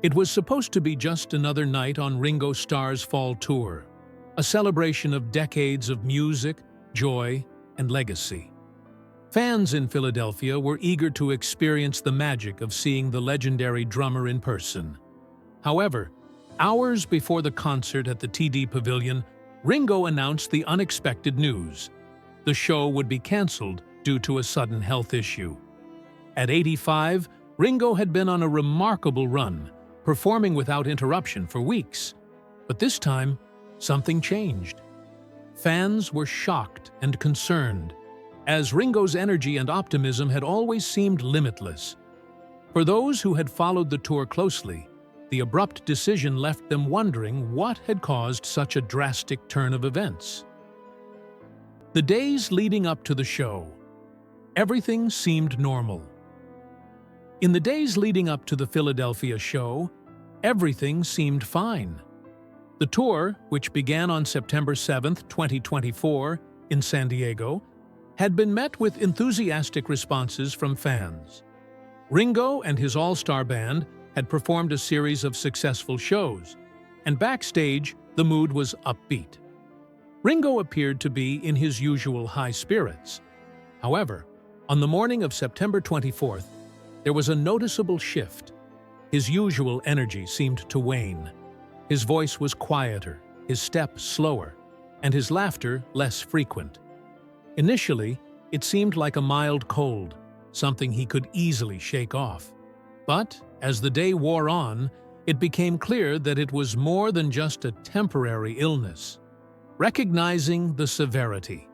It was supposed to be just another night on Ringo Starr's fall tour, a celebration of decades of music, joy, and legacy. Fans in Philadelphia were eager to experience the magic of seeing the legendary drummer in person. However, hours before the concert at the TD Pavilion, Ringo announced the unexpected news. The show would be canceled due to a sudden health issue. At 85, Ringo had been on a remarkable run, performing without interruption for weeks. But this time, something changed. Fans were shocked and concerned, as Ringo's energy and optimism had always seemed limitless. For those who had followed the tour closely, the abrupt decision left them wondering what had caused such a drastic turn of events. The days leading up to the show, everything seemed normal. In the days leading up to the Philadelphia show, everything seemed fine. The tour, which began on September 7, 2024, in San Diego, had been met with enthusiastic responses from fans. Ringo and his all-star band had performed a series of successful shows, and backstage, the mood was upbeat. Ringo appeared to be in his usual high spirits. However, on the morning of September 24th, there was a noticeable shift. His usual energy seemed to wane. His voice was quieter, his step slower, and his laughter less frequent. Initially, it seemed like a mild cold, something he could easily shake off. But as the day wore on, it became clear that it was more than just a temporary illness. Recognizing the severity,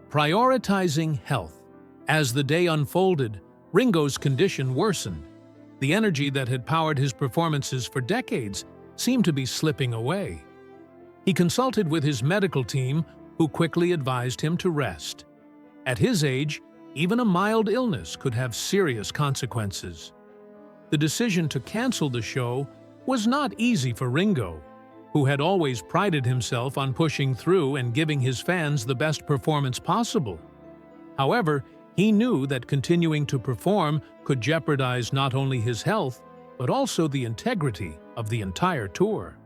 prioritizing health. As the day unfolded, Ringo's condition worsened. The energy that had powered his performances for decades seemed to be slipping away. He consulted with his medical team, who quickly advised him to rest. At his age, even a mild illness could have serious consequences. The decision to cancel the show was not easy for Ringo, who had always prided himself on pushing through and giving his fans the best performance possible. However, he knew that continuing to perform could jeopardize not only his health, but also the integrity of the entire tour.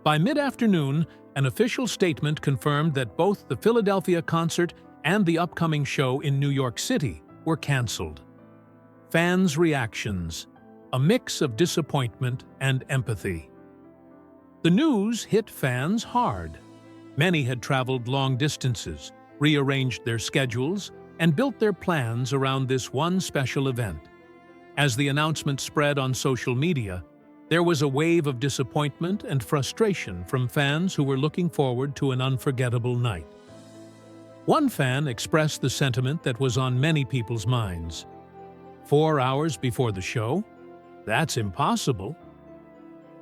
By mid-afternoon, an official statement confirmed that both the Philadelphia concert and the upcoming show in New York City were canceled. Fans' reactions, a mix of disappointment and empathy. The news hit fans hard. Many had traveled long distances, rearranged their schedules, and built their plans around this one special event. As the announcement spread on social media, there was a wave of disappointment and frustration from fans who were looking forward to an unforgettable night. One fan expressed the sentiment that was on many people's minds. 4 hours before the show? That's impossible.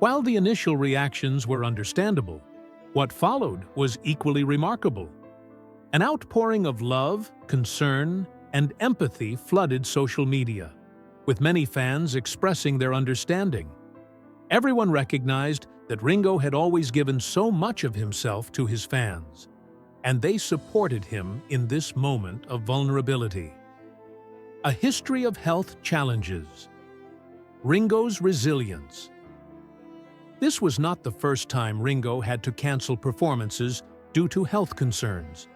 While the initial reactions were understandable, what followed was equally remarkable. An outpouring of love, concern, and empathy flooded social media, with many fans expressing their understanding. Everyone recognized that Ringo had always given so much of himself to his fans, and they supported him in this moment of vulnerability. A history of health challenges. Ringo's resilience. This was not the first time Ringo had to cancel performances due to health concerns.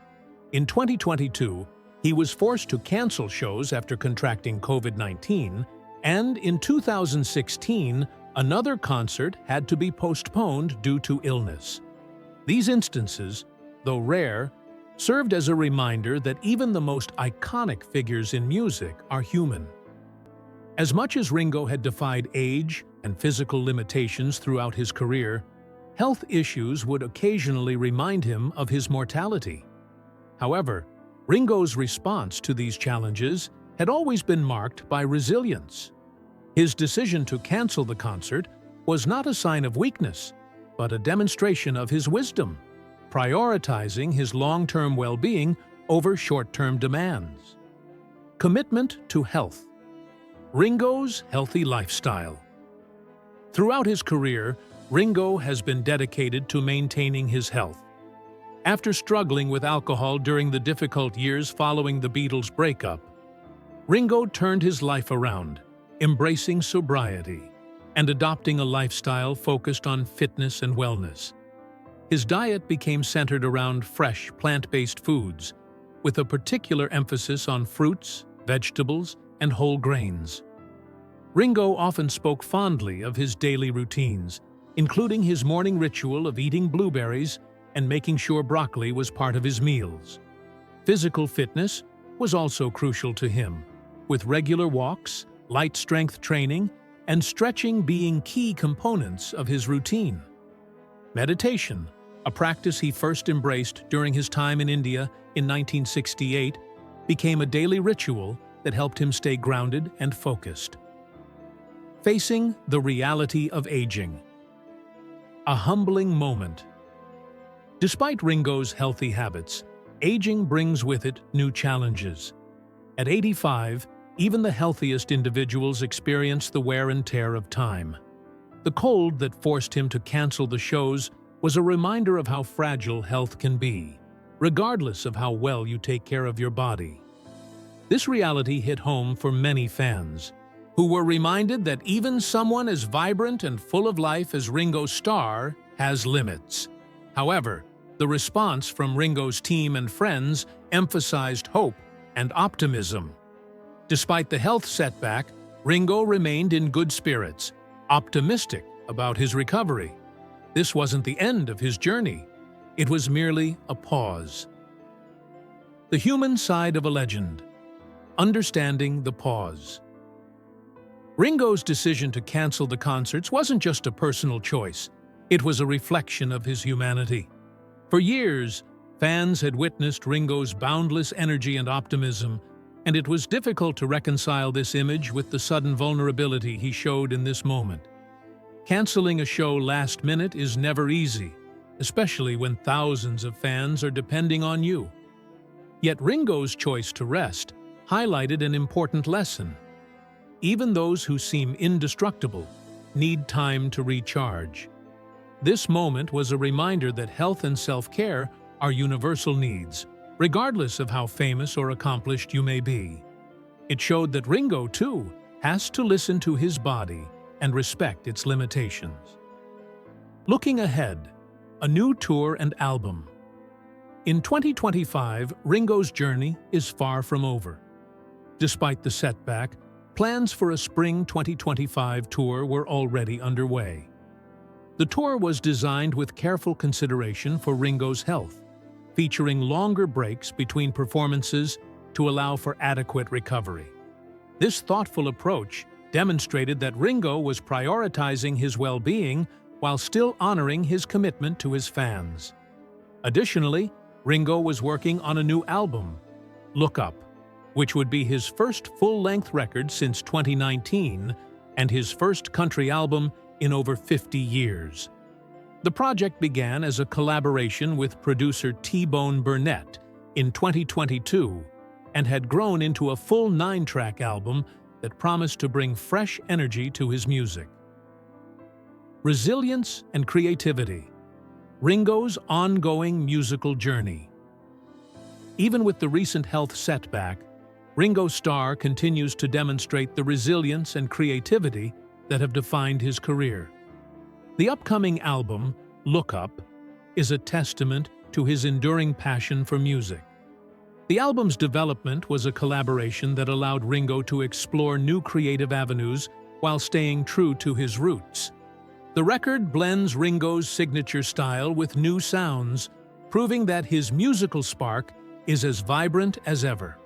In 2022, he was forced to cancel shows after contracting COVID-19, and in 2016, another concert had to be postponed due to illness. These instances, though rare, served as a reminder that even the most iconic figures in music are human. As much as Ringo had defied age and physical limitations throughout his career, health issues would occasionally remind him of his mortality. However, Ringo's response to these challenges had always been marked by resilience. His decision to cancel the concert was not a sign of weakness, but a demonstration of his wisdom, prioritizing his long-term well-being over short-term demands. Commitment to health. Ringo's healthy lifestyle. Throughout his career, Ringo has been dedicated to maintaining his health. After struggling with alcohol during the difficult years following the Beatles' breakup, Ringo turned his life around, embracing sobriety and adopting a lifestyle focused on fitness and wellness. His diet became centered around fresh, plant-based foods, with a particular emphasis on fruits, vegetables, and whole grains. Ringo often spoke fondly of his daily routines, including his morning ritual of eating blueberries and making sure broccoli was part of his meals. Physical fitness was also crucial to him, with regular walks, light strength training, and stretching being key components of his routine. Meditation, a practice he first embraced during his time in India in 1968, became a daily ritual that helped him stay grounded and focused. Facing the reality of aging. A humbling moment. Despite Ringo's healthy habits, aging brings with it new challenges. At 85, even the healthiest individuals experience the wear and tear of time. The cold that forced him to cancel the shows was a reminder of how fragile health can be, regardless of how well you take care of your body. This reality hit home for many fans, who were reminded that even someone as vibrant and full of life as Ringo Starr has limits. However, the response from Ringo's team and friends emphasized hope and optimism. Despite the health setback, Ringo remained in good spirits, optimistic about his recovery. This wasn't the end of his journey. It was merely a pause. The human side of a legend. Understanding the pause. Ringo's decision to cancel the concerts wasn't just a personal choice. It was a reflection of his humanity. For years, fans had witnessed Ringo's boundless energy and optimism, and it was difficult to reconcile this image with the sudden vulnerability he showed in this moment. Canceling a show last minute is never easy, especially when thousands of fans are depending on you. Yet Ringo's choice to rest highlighted an important lesson. Even those who seem indestructible need time to recharge. This moment was a reminder that health and self-care are universal needs, regardless of how famous or accomplished you may be. It showed that Ringo, too, has to listen to his body and respect its limitations. Looking ahead, a new tour and album. In 2025, Ringo's journey is far from over. Despite the setback, plans for a spring 2025 tour were already underway. The tour was designed with careful consideration for Ringo's health, featuring longer breaks between performances to allow for adequate recovery. This thoughtful approach demonstrated that Ringo was prioritizing his well-being while still honoring his commitment to his fans. Additionally, Ringo was working on a new album, Look Up, which would be his first full-length record since 2019 and his first country album in over 50 years. The project began as a collaboration with producer T-Bone Burnett in 2022 and had grown into a full 9-track album that promised to bring fresh energy to his music. Resilience and creativity. Ringo's ongoing musical journey. Even with the recent health setback, Ringo Starr continues to demonstrate the resilience and creativity that have defined his career. The upcoming album, Look Up, is a testament to his enduring passion for music. The album's development was a collaboration that allowed Ringo to explore new creative avenues while staying true to his roots. The record blends Ringo's signature style with new sounds, proving that his musical spark is as vibrant as ever.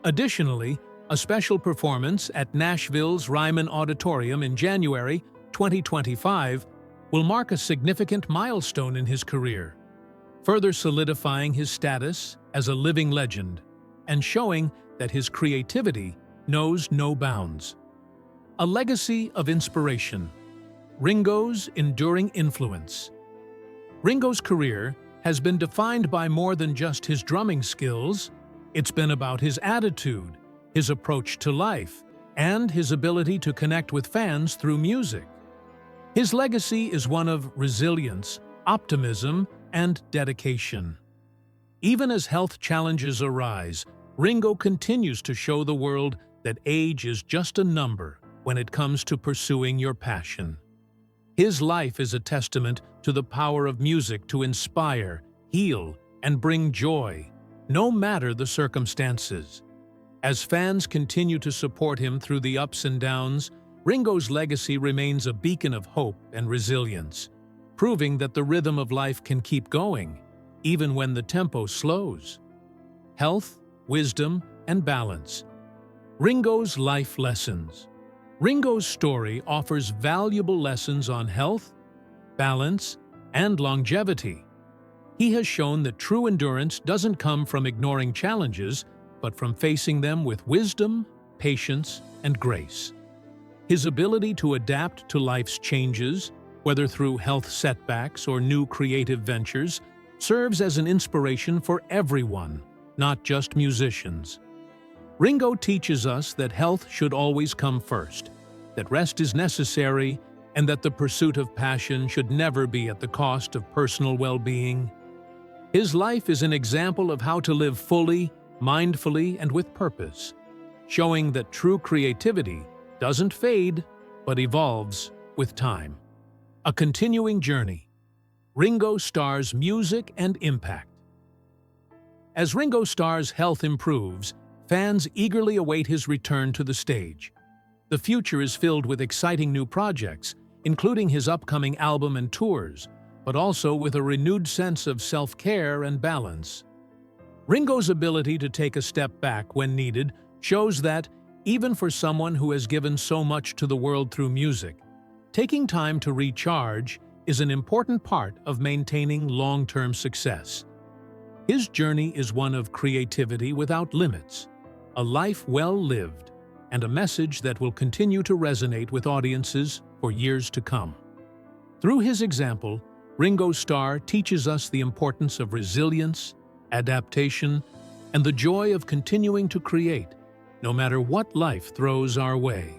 Additionally, a special performance at Nashville's Ryman Auditorium in January 2025 will mark a significant milestone in his career, further solidifying his status as a living legend and showing that his creativity knows no bounds. A legacy of inspiration. Ringo's enduring influence. Ringo's career has been defined by more than just his drumming skills. It's been about his attitude, his approach to life, and his ability to connect with fans through music. His legacy is one of resilience, optimism, and dedication. Even as health challenges arise, Ringo continues to show the world that age is just a number, when it comes to pursuing your passion. His life is a testament to the power of music to inspire, heal, and bring joy, no matter the circumstances. As fans continue to support him through the ups and downs, Ringo's legacy remains a beacon of hope and resilience, proving that the rhythm of life can keep going, even when the tempo slows. Health, wisdom, and balance. Ringo's life lessons. Ringo's story offers valuable lessons on health, balance, and longevity. He has shown that true endurance doesn't come from ignoring challenges, but from facing them with wisdom, patience, and grace. His ability to adapt to life's changes, whether through health setbacks or new creative ventures, serves as an inspiration for everyone, not just musicians. Ringo teaches us that health should always come first, that rest is necessary, and that the pursuit of passion should never be at the cost of personal well-being. His life is an example of how to live fully, mindfully, and with purpose, showing that true creativity doesn't fade, but evolves with time. A continuing journey. Ringo Starr's music and impact. As Ringo Starr's health improves, fans eagerly await his return to the stage. The future is filled with exciting new projects, including his upcoming album and tours, but also with a renewed sense of self-care and balance. Ringo's ability to take a step back when needed shows that, even for someone who has given so much to the world through music, taking time to recharge is an important part of maintaining long-term success. His journey is one of creativity without limits, a life well lived, and a message that will continue to resonate with audiences for years to come. Through his example, Ringo Starr teaches us the importance of resilience, adaptation, and the joy of continuing to create, no matter what life throws our way.